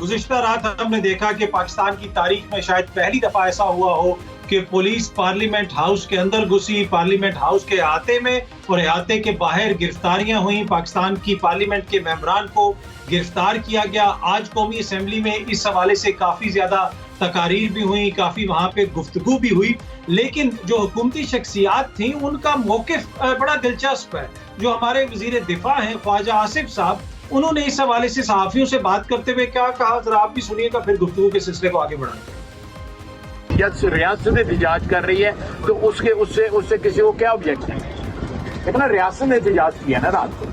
गुज़िश्ता रात हमने देखा कि पाकिस्तान की तारीख में शायद पहली दफा ऐसा हुआ हो कि पुलिस पार्लियामेंट हाउस के अंदर घुसी, पार्लियामेंट हाउस के अहाते में और अहाते के बाहर गिरफ्तारियां हुई। पाकिस्तान की पार्लियामेंट के मेंबरान को गिरफ्तार किया गया। आज कौमी असेंबली में इस हवाले से काफी ज्यादा तकारीर भी हुई, काफी वहां पे गुफ्तगू भी हुई, लेकिन जो हुकूमती शख्सियात थी उनका मौकिफ बड़ा दिलचस्प है। जो हमारे वजीर दिफा हैं ख्वाजा आसिफ साहब, उन्होंने इस हवाले से सहाफियों से बात करते हुए क्या कहा, जरा आप भी सुनिएगा, फिर गुफ्तगू के सिलसिले को आगे बढ़ाते हैं। जब रियासत एहतजाज कर रही है तो उससे किसी को क्या ऑब्जेक्ट है? लेकिन रियासत ने एहतजाज किया ना रात को।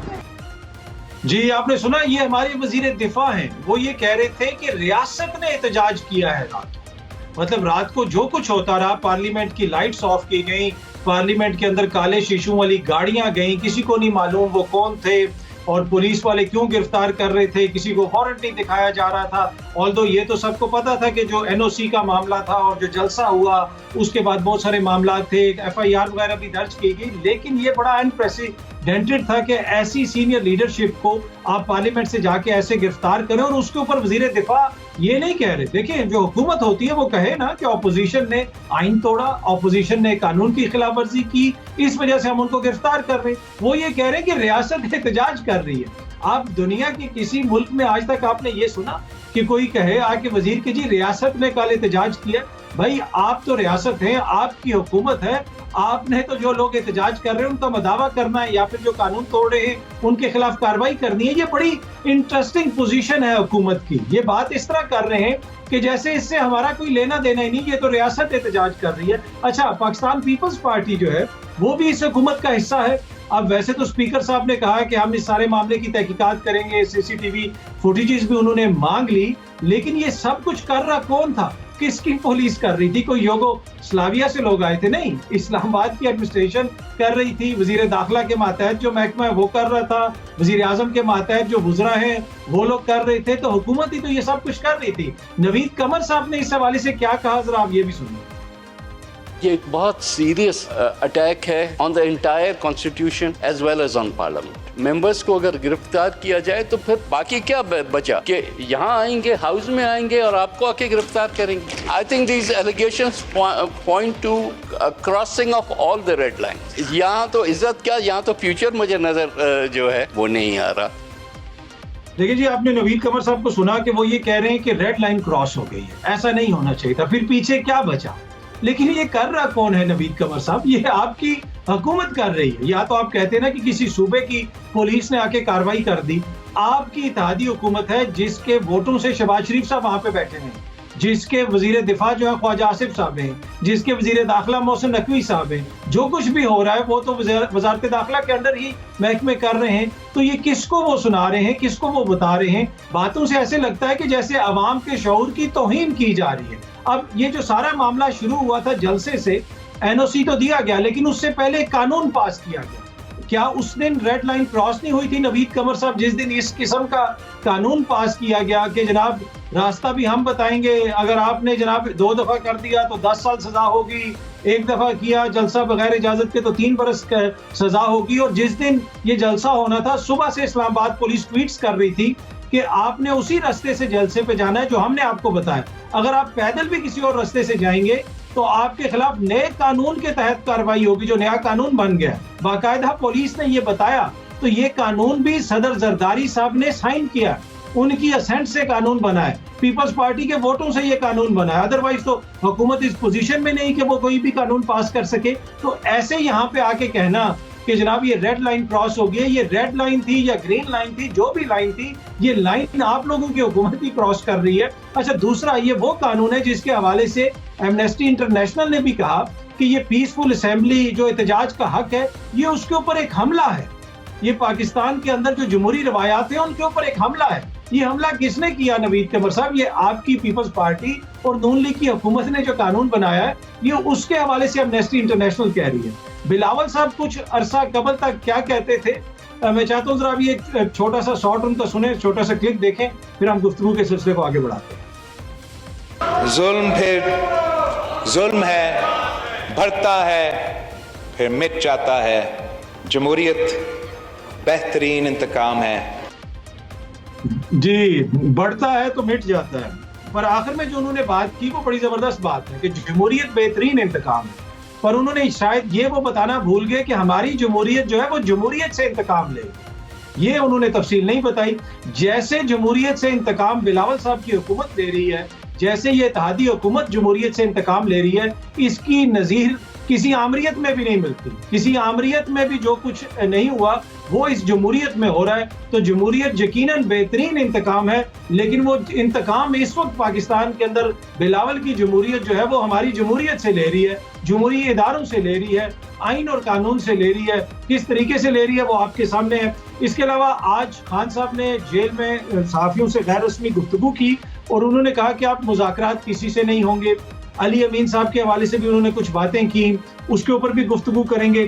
जी आपने सुना, ये हमारे वजीर दिफा हैं, वो ये कह रहे थे कि रियासत ने एहतजाज किया है रात को। मतलब रात को जो कुछ होता रहा, पार्लियामेंट की लाइट्स ऑफ की गई, पार्लियामेंट के अंदर काले शीशों वाली गाड़ियां गई, किसी को नहीं मालूम वो कौन थे और पुलिस वाले क्यों गिरफ्तार कर रहे थे, किसी को वारंट नहीं दिखाया जा रहा था। ऑल्दो ये तो सबको पता था कि जो एनओसी का मामला था और जो जलसा हुआ उसके बाद बहुत सारे मामला थे, एफआईआर वगैरह भी दर्ज की गई, लेकिन ये बड़ा अनप्रेसिडेंटेड था कि ऐसी सीनियर लीडरशिप को आप पार्लियामेंट से जाके ऐसे गिरफ्तार करें और उसके ऊपर वजीर दिफा ये नहीं कह रहे। देखिए, जो हुकूमत होती है वो कहे ना कि ऑपोजिशन ने आइन तोड़ा, ऑपोजिशन ने कानून की खिलाफ वर्जी की, इस वजह से हम उनको गिरफ्तार कर रहे। वो ये कह रहे हैं कि रियासत एहतजाज कर रही है। आप दुनिया के किसी मुल्क में आज तक आपने ये सुना कि कोई कहे आके वजीर के जी रियासत ने कल एहतजाज किया? भाई आप तो रियासत हैं, आपकी हुकूमत है, आपने तो जो लोग एहतजाज कर रहे हैं उनका मदावा करना है या फिर जो कानून तोड़ रहे हैं उनके खिलाफ कार्रवाई करनी है। ये बड़ी इंटरेस्टिंग पोजीशन है हुकूमत की। ये बात इस तरह कर रहे हैं कि जैसे इससे हमारा कोई लेना देना ही नहीं, ये तो रियासत एहतजाज कर रही है। अच्छा, पाकिस्तान पीपल्स पार्टी जो है वो भी इस हुकूमत का हिस्सा है। अब वैसे तो स्पीकर साहब ने कहा कि हम इस सारे मामले की तहकीकात करेंगे, सीसीटीवी फुटेजेस भी उन्होंने मांग ली, लेकिन ये सब कुछ कर रहा कौन था? किसकी पुलिस कर रही थी? कोई योगोस्लाविया से लोग आए थे? नहीं, इस्लामाबाद की एडमिनिस्ट्रेशन कर रही थी। वजीर दाखिला के मातहत जो महकमा है वो कर रहा था, वजीर आजम के मातहत जो वुज़रा हैं वो लोग कर रहे थे। तो हुकूमत ही तो ये सब कुछ कर रही थी। नवीद कमर साहब ने इस हवाले से क्या कहा, जरा आप ये भी सुनिए। ये एक बहुत सीरियस अटैक है on the entire constitution as well as on parliament. Members को अगर गिरफ्तार किया जाए तो फिर बाकी क्या बचा कि यहाँ आएंगे, हाउस में आएंगे और आपको आके गिरफ्तार करेंगे। I think these allegations point two crossing of all the red lines. यहाँ तो इज्जत क्या, यहाँ तो फ्यूचर मुझे नजर जो है वो नहीं आ रहा। देखिए जी, आपने नवीद कमर साहब को सुना कि वो ये कह रहे हैं कि रेड लाइन क्रॉस हो गई है, ऐसा नहीं होना चाहिए था। फिर पीछे क्या बचा? लेकिन ये कर रहा कौन है नवीद कमर साहब? ये आपकी हुकूमत कर रही है। या तो आप कहते हैं ना कि किसी सूबे की पुलिस ने आके कार्रवाई कर दी। आपकी इत्तेहादी हुकूमत है जिसके वोटों से शहबाज शरीफ साहब वहां पे बैठे हैं, जिसके वजीर दिफा जो है ख्वाजा आसिफ साहब हैं, जिसके वजीर दाखिला मोहसिन नकवी साहब हैं। जो कुछ भी हो रहा है वो तो वजारत दाखिला के अंडर ही महकमे कर रहे हैं। तो ये किसको वो सुना रहे हैं, किसको वो बता रहे हैं? बातों से ऐसे लगता है कि जैसे अवाम के शऊर की तौहीन की जा रही है। अब ये जो सारा मामला शुरू हुआ था जलसे से, एनओसी तो दिया गया लेकिन उससे पहले कानून पास किया गया। क्या उस दिन रेड लाइन क्रॉस नहीं हुई थी नवीद कमर साहब, जिस दिन इस किस्म का कानून पास किया गया कि जनाब रास्ता भी हम बताएंगे, अगर आपने जनाब 2 दफा कर दिया तो 10 साल सजा होगी, 1 दफा किया जलसा बगैर इजाजत के तो 3 बरस सजा होगी। और जिस दिन ये जलसा होना था, सुबह से इस्लामाबाद पुलिस ट्वीट्स कर रही थी कि आपने उसी रास्ते से जलसे पे जाना है जो हमने आपको बताया। अगर आप पैदल भी किसी और रास्ते से जाएंगे तो आपके खिलाफ नए कानून के तहत कार्रवाई होगी, जो नया कानून बन गया। बाकायदा पुलिस ने ये बताया। तो ये कानून भी सदर जरदारी साहब ने साइन किया, उनकी असेंट से कानून बना है, पीपल्स पार्टी के वोटों से ये कानून बना है। अदरवाइज तो हुकूमत इस पोजीशन में नहीं कि वो कोई भी कानून पास कर सके। तो ऐसे यहाँ पे आके कहना कि जनाब ये रेड लाइन क्रॉस हो गई, ये रेड लाइन थी या ग्रीन लाइन थी, जो भी लाइन थी, ये लाइन आप लोगों की हुकूमत ही क्रॉस कर रही है। अच्छा, दूसरा, ये वो कानून है जिसके हवाले से एमनेस्टी इंटरनेशनल ने भी कहा कि ये पीसफुल असेंबली जो एहतजाज का हक है, ये उसके ऊपर एक हमला है। ये पाकिस्तान के अंदर जो जमहूरी रवायात है उनके ऊपर एक हमला है। ये हमला किसने किया नवीद कमर साहब? ये आपकी पीपल्स पार्टी और नून लीग की हुकूमत ने जो कानून बनाया है, ये उसके हवाले से एमनेस्टी इंटरनेशनल कह रही है। बिलावल साहब कुछ अरसा कबल तक क्या कहते थे, मैं चाहता हूँ जरा अभी एक छोटा सा शॉर्ट उनका सुने, छोटा सा क्लिप देखें, फिर हम गुफ्तगू के सिलसिले को आगे बढ़ाते हैं। जुल्म फिर जुल्म है, बढ़ता है फिर मिट जाता है। जमहूरियत बेहतरीन इंतकाम है। जी, बढ़ता है तो मिट जाता है। पर आखिर में जो उन्होंने बात की वो बड़ी जबरदस्त बात है कि जमहूरियत बेहतरीन इंतकाम है। पर उन्होंने शायद ये वो बताना भूल गए कि हमारी जमहूरियत जो है वो जमहूरियत से इंतकाम लेगी। ये उन्होंने तफसील नहीं बताई। जैसे जमहूरियत से इंतकाम बिलावल साहब की हुकूमत ले रही है, जैसे ये इत्तेहादी हुकूमत जमहूरियत से इंतकाम ले रही है, इसकी नज़ीर किसी आमरीत में भी नहीं मिलती। किसी आमरीत में भी जो कुछ नहीं हुआ वो इस जमहूरियत में हो रहा है। तो जमहूरियत यकीनन बेहतरीन इंतकाम है, लेकिन वो इंतकाम इस वक्त पाकिस्तान के अंदर बिलावल की जमहूरियत जो है वो हमारी जमहूरियत से ले रही है, जमहूरी इदारों से ले रही है, आइन और कानून से ले रही है। किस तरीके से ले रही है वो आपके सामने है। इसके अलावा आज खान साहब ने जेल में सहाफियों से गैर रस्मी गुफ्तगू की और उन्होंने कहा कि आप मुज़ाकरात किसी से नहीं होंगे। अली अमीन साहब के हवाले से भी उन्होंने कुछ बातें की, उसके ऊपर भी गुफ्तगू करेंगे।